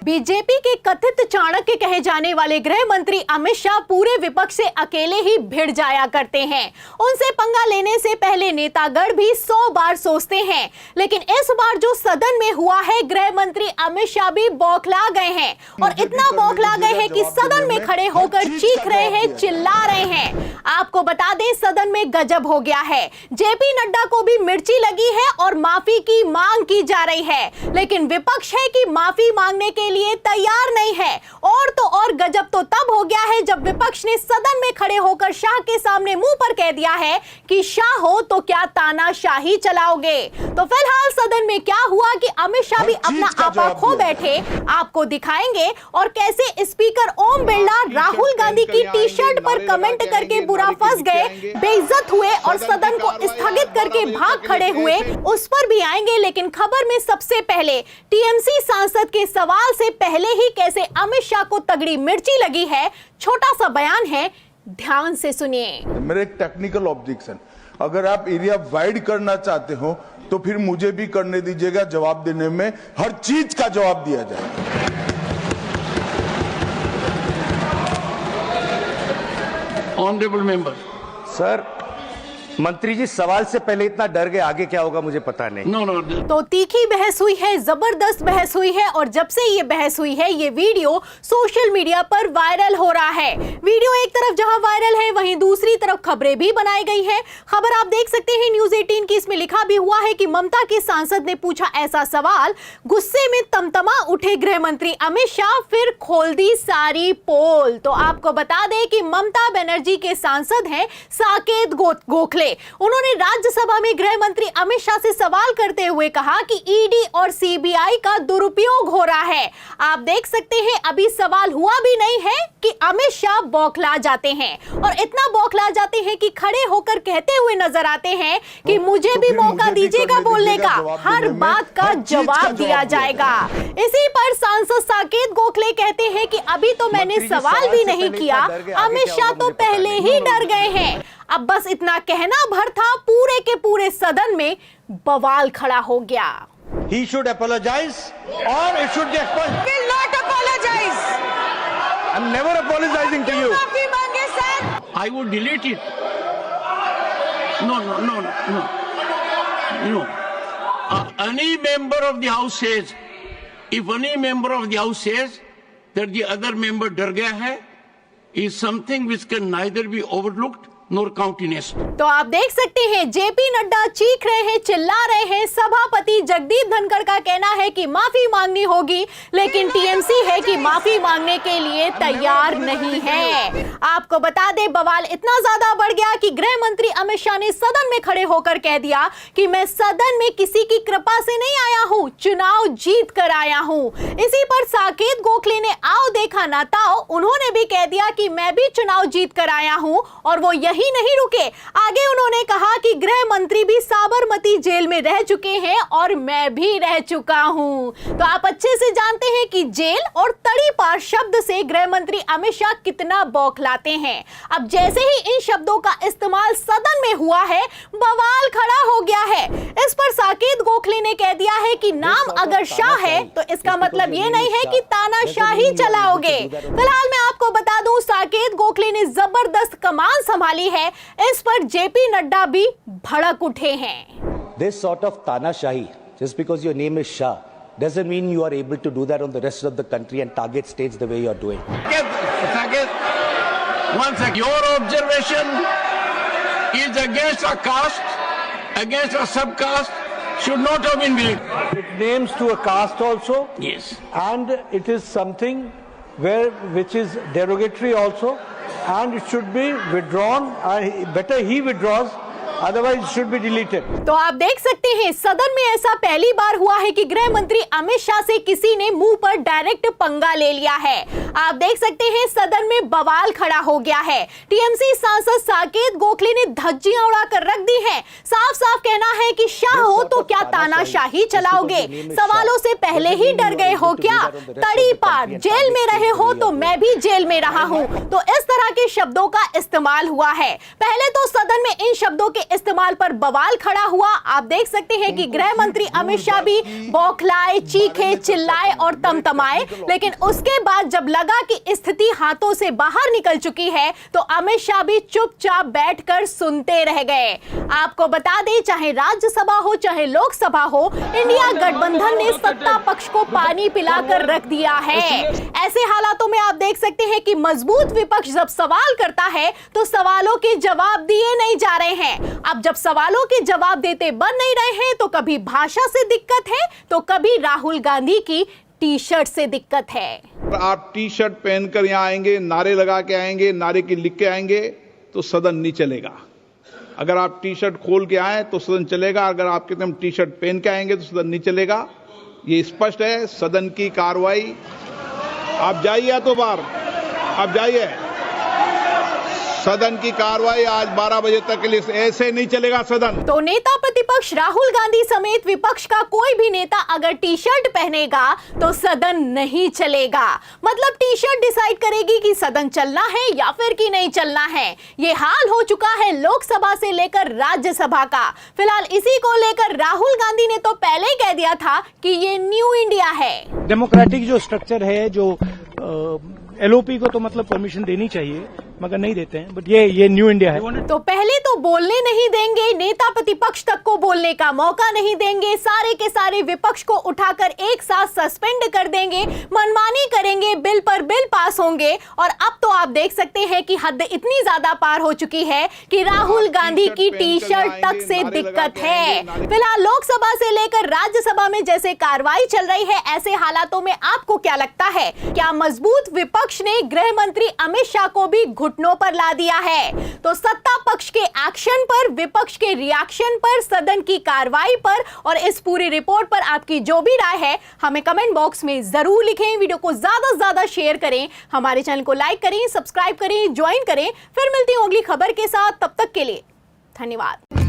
BJP के कथित चाणक्य कहे जाने वाले गृह मंत्री अमित शाह पूरे विपक्ष से अकेले ही भिड़ जाया करते हैं। उनसे पंगा लेने से पहले नेतागण भी 100 बार सोचते हैं, लेकिन इस बार जो सदन में हुआ है, गृह मंत्री अमित शाह भी बौखला गए हैं और इतना बौखला गए हैं कि सदन में खड़े होकर चीख रहे हैं, चिल्ला रहे हैं। आपको बता दें, सदन में गजब हो गया है। जेपी नड्डा को भी मिर्ची लगी है और माफी की मांग की जा रही है, लेकिन विपक्ष है कि माफी मांगने के लिए तैयार नहीं है। और तो और गजब तो तब हो गया है जब विपक्ष ने सदन में खड़े होकर शाह के सामने मुंह पर कह दिया है कि शाह हो तो क्या तानाशाही चलाओगे। तो फिलहाल सदन में क्या हुआ कि अमित शाह भी अपना आपा खो बैठे, आपको दिखाएंगे। और कैसे स्पीकर ओम बिरला राहुल गांधी की टी शर्ट पर कमेंट करके बुरा फंस गए, बेइज्जत हुए और सदन को स्थगित करके भाग खड़े हुए, उस पर भी आएंगे। लेकिन खबर में सबसे पहले टीएमसी सांसद के सवाल से पहले ही कैसे अमित शाह को तगड़ी मिर्ची लगी है, छोटा सा बयान है, ध्यान से सुनिए। मेरा एक टेक्निकल ऑब्जेक्शन, अगर आप एरिया वाइड करना चाहते हो तो फिर मुझे भी करने दीजिएगा, जवाब देने में हर चीज का जवाब दिया जाए। ऑनरेबल मेंबर सर, मंत्री जी सवाल से पहले इतना डर गए, आगे क्या होगा मुझे पता नहीं। नो तो तीखी बहस हुई है, जबरदस्त बहस हुई है और जब से ये बहस हुई है, ये वीडियो सोशल मीडिया पर वायरल हो रहा है। वीडियो एक तरफ जहां वायरल है, वहीं दूसरी तरफ खबरें भी बनाई गई हैं। खबर आप देख सकते हैं न्यूज़ 18 की, इसमें लिखा भी हुआ है कि ममता के सांसद ने पूछा ऐसा सवाल, गुस्से में तमतमा उठे गृह मंत्री अमित शाह, फिर खोल दी सारी पोल। तो आपको बता दें कि ममता बनर्जी के सांसद हैं साकेत गोखले। उन्होंने राज्यसभा में गृह मंत्री अमित शाह से सवाल करते हुए कहा कि ईडी और सीबीआई का दुरुपयोग हो रहा है। आप देख सकते हैं, अभी सवाल हुआ भी नहीं है कि अमित शाह बौखला जाते हैं और इतना बौखला जाते हैं कि खड़े होकर कहते हुए नजर आते हैं कि मुझे भी मौका दीजिएगा बोलने का, हर बात का जवाब दिया जाएगा। इसी पर सांसद साकेत गोखले कहते हैं कि अभी तो मैंने सवाल भी नहीं किया, अमित शाह तो पहले ही डर गए हैं। अब बस इतना कहना भर था, पूरे के पूरे सदन में बवाल खड़ा हो गया। He should apologize or it should be expunged. Will not apologize. I'm never apologizing to you. माफी मांगे sir. I would delete it. No. Any member of the house says, if any member of the house says that the other member डर गया है, is something which can neither be overlooked नोर काउंटीनेस। तो आप देख सकते हैं, जेपी नड्डा चीख रहे हैं, चिल्ला रहे हैं। सभापति जगदीप धनखड़ का कहना है कि माफी मांगनी होगी, लेकिन टीएमसी है कि माफी मांगने के लिए तैयार नहीं है। आपको बता दें, बवाल इतना ज्यादा बढ़ गया कि गृह मंत्री अमित शाह ने सदन में खड़े होकर कह दिया कि मैं सदन में किसी की कृपा से नहीं आया हूं, चुनाव जीत कर आया हूं। इसी पर साकेत गोखले ने आओ देखा ना ताओ, उन्होंने भी कह दिया कि मैं भी चुनाव जीत कर आया हूं। और वो ही नहीं रुके, आगे उन्होंने कहा कि गृह मंत्री भी साबरमती जेल में रह चुके हैं और मैं भी रह चुका हूं। तो आप अच्छे से जानते हैं कि जेल और तड़ी पार शब्द से गृह मंत्री अमित शाह कितना बौखलाते हैं। अब जैसे ही इन शब्दों का इस्तेमाल सदन में हुआ है, बवाल खड़ा हो गया है। इस पर साकेत गोखले ने कह दिया है कि नाम अगर शाह है तो इसका मतलब ये नहीं है कि तानाशाही चलाओगे। फिलहाल मैं आपको बता दूं, साकेत गोखले ने जबरदस्त कमान संभाली है, इस पर जेपी नड्डा भी भड़क उठे हैं। This sort of तानाशाही, just because your name is Shah, doesn't mean you are able to do that on the rest of the country and target states the way you are doing. One second. Your observation is against a caste, against a subcaste, should not have been made. It names to a caste also. Yes. And it is something which is derogatory also. And it should be withdrawn. Better he withdraws, otherwise it should be deleted. तो आप देख सकते हैं, सदन में ऐसा पहली बार हुआ है कि गृह मंत्री अमित शाह से किसी ने मुंह पर डायरेक्ट पंगा ले लिया है। आप देख सकते हैं, सदन में बवाल खड़ा हो गया है। टीएमसी सांसद साकेत गोखले ने धज्जियां उड़ाकर रख दी हैं। साफ साफ कहना है कि शाह हो तो क्या तानाशाही चलाओगे, सवालों से पहले ही डर गए हो क्या, तड़ी पार जेल में रहे हो तो मैं भी जेल में रहा हूं। तो इस तरह के शब्दों का इस्तेमाल हुआ है। पहले तो सदन में इन शब्दों के इस्तेमाल पर बवाल खड़ा हुआ। आप देख सकते हैं कि गृह मंत्री अमित शाह भी बौखलाए, चीखे, चिल्लाए और तमतमाए, लेकिन उसके बाद जब लगा कि स्थिति हाथों से बाहर निकल चुकी है तो अमित शाह भी चुपचाप बैठकर सुनते रह गए। आपको बता दें, चाहे राज्यसभा हो चाहे लोकसभा हो, इंडिया गठबंधन ने सत्ता पक्ष को पानी पिलाकर रख दिया है। ऐसे हालातों में आप देख सकते हैं कि मजबूत विपक्ष जब सवाल करता है तो सवालों के जवाब दिए नहीं जा रहे हैं। अब जब सवालों के जवाब देते बन नहीं रहे हैं तो कभी भाषा से दिक्कत है तो कभी राहुल गांधी की टी शर्ट से दिक्कत है। आप टी शर्ट पहनकर यहाँ आएंगे, नारे लगा के आएंगे, नारे की लिख के आएंगे तो सदन नहीं चलेगा। अगर आप टी शर्ट खोल के आए तो सदन चलेगा, अगर आप कहते हम टी शर्ट पहन के आएंगे तो सदन नहीं चलेगा। ये स्पष्ट है। सदन की कार्रवाई, आप जाइए तो बाहर, आप जाइए। सदन की कार्रवाई आज 12 बजे तक के लिए ऐसे नहीं चलेगा सदन। तो नेता प्रतिपक्ष राहुल गांधी समेत विपक्ष का कोई भी नेता अगर टी शर्ट पहनेगा तो सदन नहीं चलेगा। मतलब टी शर्ट डिसाइड करेगी कि सदन चलना है या फिर कि नहीं चलना है। ये हाल हो चुका है लोकसभा से लेकर राज्यसभा का। फिलहाल इसी को लेकर राहुल गांधी ने तो पहले ही कह दिया था कि ये न्यू इंडिया है। डेमोक्रेटिक जो स्ट्रक्चर है, जो एलओपी को तो मतलब परमिशन देनी चाहिए मगर नहीं देते हैं, बट ये न्यू इंडिया है। तो पहले तो बोलने नहीं देंगे, नेता प्रतिपक्ष तक को बोलने का मौका नहीं देंगे, सारे के सारे विपक्ष को उठाकर एक साथ सस्पेंड कर देंगे, मनमानी करेंगे, बिल पर बिल पास होंगे। और अब तो आप देख सकते हैं कि हद इतनी ज्यादा पार हो चुकी है कि राहुल गांधी की टी शर्ट तक से दिक्कत है। फिलहाल लोकसभा से लेकर राज्यसभा में जैसे कार्रवाई चल रही है, ऐसे हालातों में आपको क्या लगता है? क्या मजबूत विपक्ष ने गृह मंत्री अमित शाह को भी घुटनों पर ला दिया है? तो सत्ता पक्ष के एक्शन पर, विपक्ष के रिएक्शन पर, सदन की कार्रवाई पर और इस पूरी रिपोर्ट पर आपकी जो भी राय है हमें कमेंट बॉक्स में जरूर लिखें। वीडियो को ज्यादा से ज्यादा शेयर करें, हमारे चैनल को लाइक करें, सब्सक्राइब करें, ज्वाइन करें। फिर मिलती हूं अगली खबर के साथ, तब तक के लिए धन्यवाद।